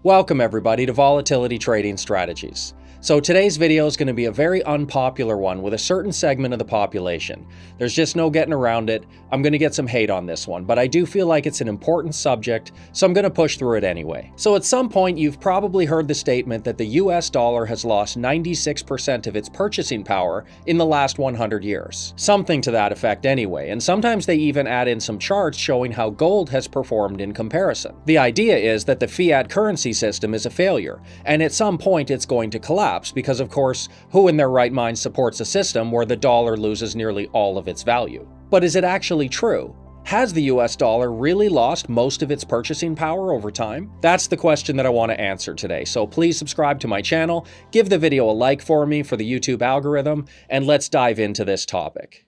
Welcome everybody to Volatility Trading Strategies. So today's video is going to be a very unpopular one with a certain segment of the population. There's just no getting around it. I'm going to get some hate on this one, but I do feel like it's an important subject, so I'm going to push through it anyway. So at some point you've probably heard the statement that the US dollar has lost 96% of its purchasing power in the last 100 years. Something to that effect anyway, and sometimes they even add in some charts showing how gold has performed in comparison. The idea is that the fiat currency system is a failure, and at some point it's going to collapse because, of course, who in their right mind supports a system where the dollar loses nearly all of its value? But is it actually true? Has the US dollar really lost most of its purchasing power over time? That's the question that I want to answer today, so please subscribe to my channel, give the video a like for me for the YouTube algorithm, and let's dive into this topic.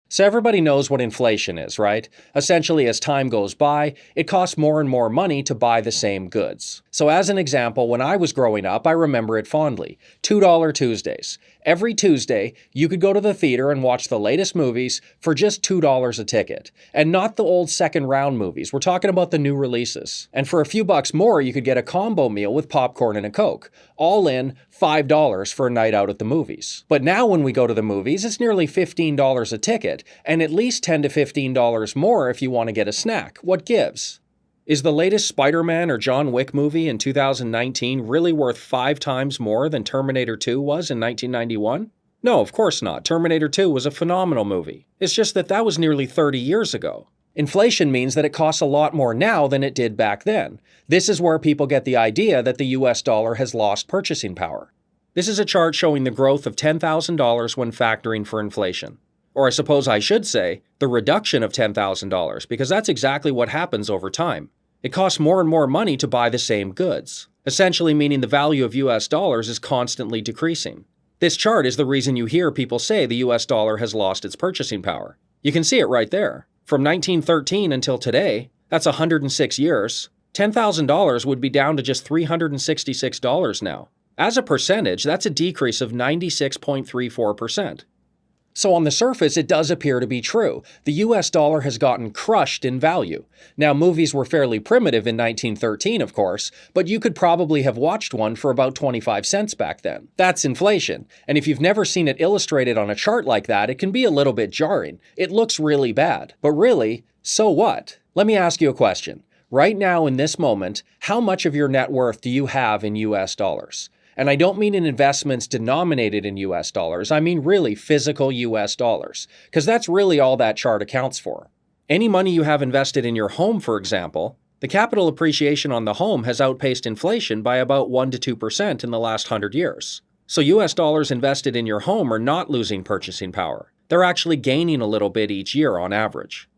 So everybody knows what inflation is, right? Essentially, as time goes by, it costs more and more money to buy the same goods. So as an example, when I was growing up, I remember it fondly. $2 Tuesdays. Every Tuesday, you could go to the theater and watch the latest movies for just $2 a ticket. And not the old second-round movies. We're talking about the new releases. And for a few bucks more, you could get a combo meal with popcorn and a Coke. All in, $5 for a night out at the movies. But now when we go to the movies, it's nearly $15 a ticket, and at least $10 to $15 more if you want to get a snack. What gives? Is the latest Spider-Man or John Wick movie in 2019 really worth 5 times more than Terminator 2 was in 1991? No, of course not. Terminator 2 was a phenomenal movie. It's just that that was nearly 30 years ago. Inflation means that it costs a lot more now than it did back then. This is where people get the idea that the US dollar has lost purchasing power. This is a chart showing the growth of $10,000 when factoring for inflation. Or I suppose I should say, the reduction of $10,000, because that's exactly what happens over time. It costs more and more money to buy the same goods, essentially meaning the value of US dollars is constantly decreasing. This chart is the reason you hear people say the US dollar has lost its purchasing power. You can see it right there. From 1913 until today, that's 106 years, $10,000 would be down to just $366 now. As a percentage, that's a decrease of 96.34%. So on the surface, it does appear to be true. The US dollar has gotten crushed in value. Now, movies were fairly primitive in 1913, of course, but you could probably have watched one for about 25 cents back then. That's inflation. And if you've never seen it illustrated on a chart like that, it can be a little bit jarring. It looks really bad. But really, so what? Let me ask you a question. Right now, in this moment, how much of your net worth do you have in US dollars? And I don't mean in investments denominated in US dollars, I mean really physical US dollars, because that's really all that chart accounts for. Any money you have invested in your home, for example, the capital appreciation on the home has outpaced inflation by about 1 to 2% in the last 100 years. So US dollars invested in your home are not losing purchasing power. They're actually gaining a little bit each year on average.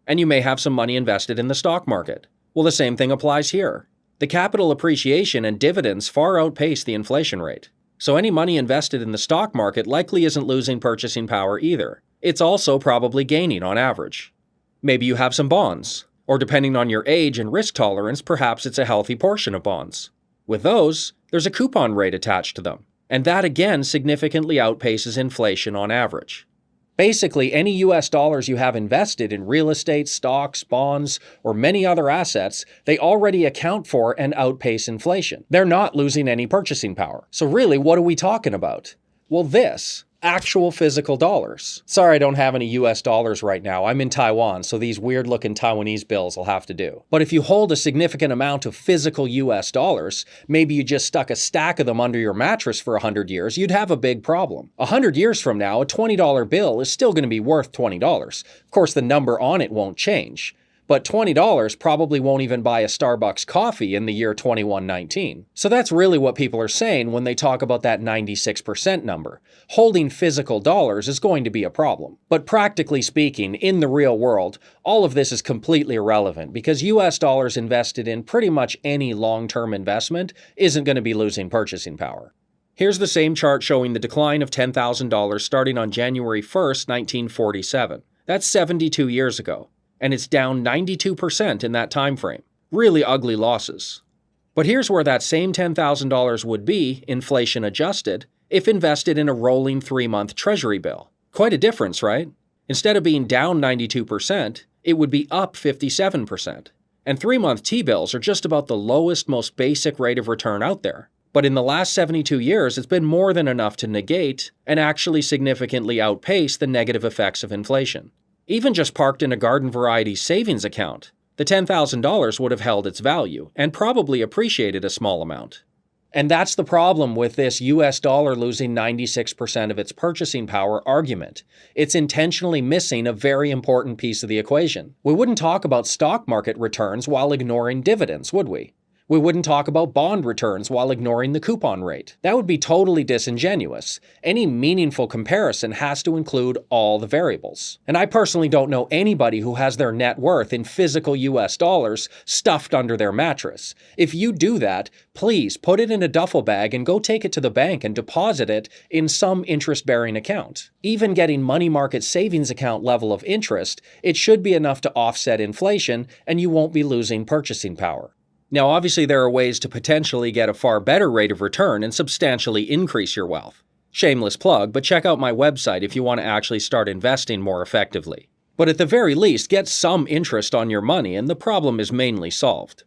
And you may have some money invested in the stock market. Well, the same thing applies here. The capital appreciation and dividends far outpace the inflation rate. So any money invested in the stock market likely isn't losing purchasing power either. It's also probably gaining on average. Maybe you have some bonds, or depending on your age and risk tolerance, perhaps it's a healthy portion of bonds. With those, there's a coupon rate attached to them, and that again significantly outpaces inflation on average. Basically, any US dollars you have invested in real estate, stocks, bonds, or many other assets, they already account for and outpace inflation. They're not losing any purchasing power. So really, what are we talking about? Well, this. Actual physical dollars. Sorry I don't have any US dollars right now. I'm in Taiwan, so these weird-looking Taiwanese bills will have to do. But if you hold a significant amount of physical US dollars, maybe you just stuck a stack of them under your mattress for 100 years, you'd have a big problem. 100 years from now, a $20 bill is still going to be worth $20. Of course, the number on it won't change. But $20 probably won't even buy a Starbucks coffee in the year 2119. So that's really what people are saying when they talk about that 96% number. Holding physical dollars is going to be a problem. But practically speaking, in the real world, all of this is completely irrelevant because US dollars invested in pretty much any long-term investment isn't going to be losing purchasing power. Here's the same chart showing the decline of $10,000 starting on January 1st, 1947. That's 72 years ago. And it's down 92% in that time frame. Really ugly losses. But here's where that same $10,000 would be, inflation adjusted, if invested in a rolling 3-month Treasury bill. Quite a difference, right? Instead of being down 92%, it would be up 57%. And 3-month T-bills are just about the lowest, most basic rate of return out there. But in the last 72 years, it's been more than enough to negate and actually significantly outpace the negative effects of inflation. Even just parked in a garden variety savings account, the $10,000 would have held its value and probably appreciated a small amount. And that's the problem with this US dollar losing 96% of its purchasing power argument. It's intentionally missing a very important piece of the equation. We wouldn't talk about stock market returns while ignoring dividends, would we? We wouldn't talk about bond returns while ignoring the coupon rate. That would be totally disingenuous. Any meaningful comparison has to include all the variables. And I personally don't know anybody who has their net worth in physical US dollars stuffed under their mattress. If you do that, please put it in a duffel bag and go take it to the bank and deposit it in some interest-bearing account. Even getting money market savings account level of interest, it should be enough to offset inflation and you won't be losing purchasing power. Now, obviously, there are ways to potentially get a far better rate of return and substantially increase your wealth. Shameless plug, but check out my website if you want to actually start investing more effectively. But at the very least, get some interest on your money and the problem is mainly solved.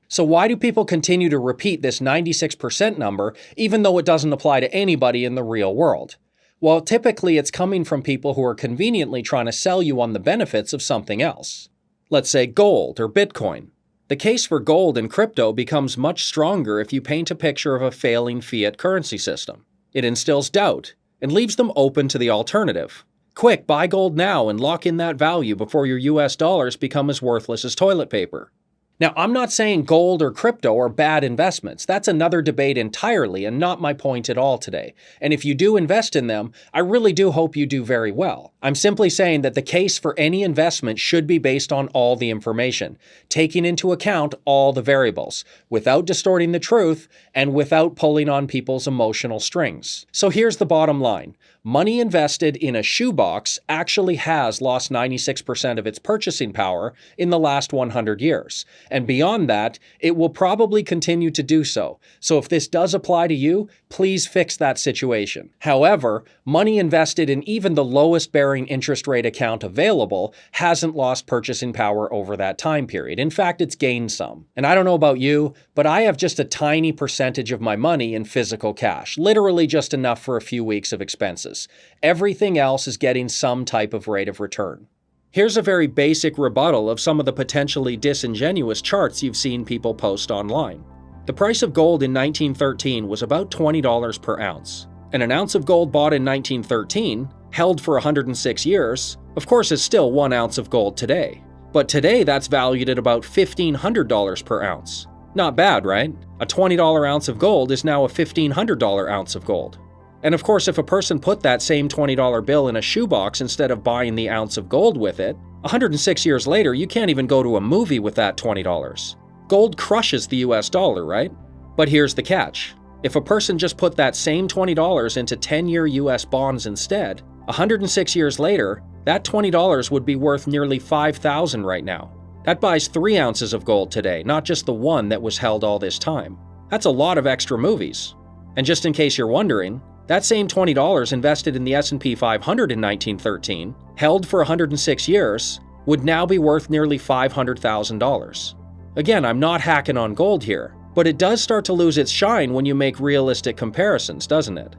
So why do people continue to repeat this 96% number even though it doesn't apply to anybody in the real world? Well, typically it's coming from people who are conveniently trying to sell you on the benefits of something else. Let's say gold or Bitcoin. The case for gold and crypto becomes much stronger if you paint a picture of a failing fiat currency system. It instills doubt and leaves them open to the alternative. Quick, buy gold now and lock in that value before your US dollars become as worthless as toilet paper. Now, I'm not saying gold or crypto are bad investments. That's another debate entirely and not my point at all today. And if you do invest in them, I really do hope you do very well. I'm simply saying that the case for any investment should be based on all the information, taking into account all the variables, without distorting the truth and without pulling on people's emotional strings. So here's the bottom line. Money invested in a shoebox actually has lost 96% of its purchasing power in the last 100 years. And beyond that, it will probably continue to do so. So if this does apply to you, please fix that situation. However, money invested in even the lowest bearing interest rate account available hasn't lost purchasing power over that time period. In fact, it's gained some. And I don't know about you, but I have just a tiny percentage of my money in physical cash, literally just enough for a few weeks of expenses. Everything else is getting some type of rate of return. Here's a very basic rebuttal of some of the potentially disingenuous charts you've seen people post online. The price of gold in 1913 was about $20 per ounce. And an ounce of gold bought in 1913, held for 106 years, of course is still 1 ounce of gold today. But today that's valued at about $1,500 per ounce. Not bad, right? A $20 ounce of gold is now a $1,500 ounce of gold. And of course, if a person put that same $20 bill in a shoebox instead of buying the ounce of gold with it, 106 years later, you can't even go to a movie with that $20. Gold crushes the US dollar, right? But here's the catch. If a person just put that same $20 into 10-year US bonds instead, 106 years later, that $20 would be worth nearly $5,000 right now. That buys 3 ounces of gold today, not just the one that was held all this time. That's a lot of extra movies. And just in case you're wondering, that same $20 invested in the S&P 500 in 1913, held for 106 years, would now be worth nearly $500,000. Again, I'm not hacking on gold here, but it does start to lose its shine when you make realistic comparisons, doesn't it?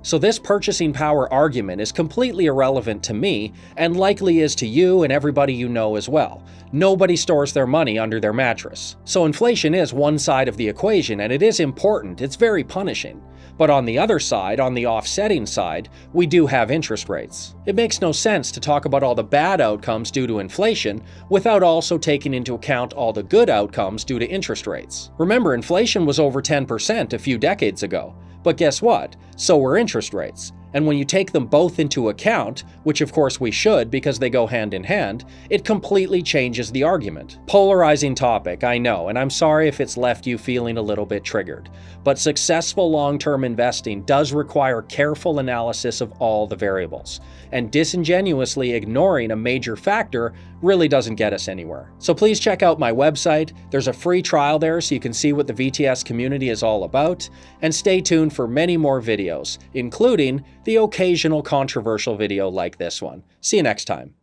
So this purchasing power argument is completely irrelevant to me, and likely is to you and everybody you know as well. Nobody stores their money under their mattress. So inflation is one side of the equation, and it is important, it's very punishing. But on the other side, on the offsetting side, we do have interest rates. It makes no sense to talk about all the bad outcomes due to inflation without also taking into account all the good outcomes due to interest rates. Remember, inflation was over 10% a few decades ago. But guess what? So were interest rates. And when you take them both into account, which of course we should because they go hand in hand, it completely changes the argument. Polarizing topic, I know, and I'm sorry if it's left you feeling a little bit triggered. But successful long-term investing does require careful analysis of all the variables, and disingenuously ignoring a major factor really doesn't get us anywhere. So please check out my website. There's a free trial there so you can see what the VTS community is all about, and stay tuned for many more videos, including the occasional controversial video like this one. See you next time.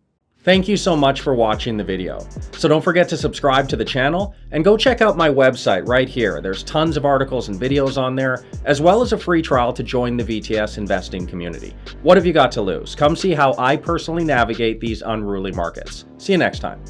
Thank you so much for watching the video. So don't forget to subscribe to the channel and go check out my website right here. There's tons of articles and videos on there, as well as a free trial to join the VTS investing community. What have you got to lose? Come see how I personally navigate these unruly markets. See you next time.